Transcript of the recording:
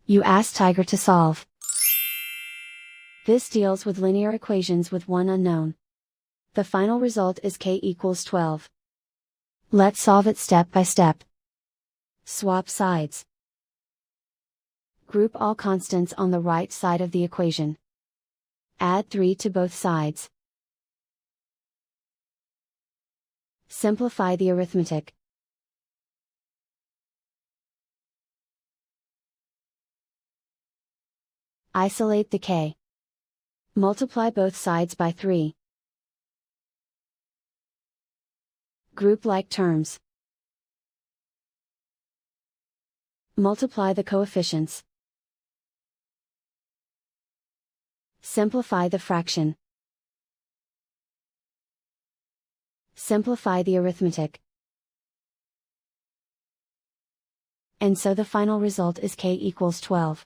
You ask Tiger to solve. This deals with linear equations with one unknown. The final result is k equals 12. Let's solve it step by step. Swap sides. Group all constants on the right side of the equation. Add 3 to both sides. Simplify the arithmetic. Isolate the k. Multiply both sides by 3. Group like terms. Multiply the coefficients. Simplify the fraction. Simplify the arithmetic. And so the final result is k equals 12.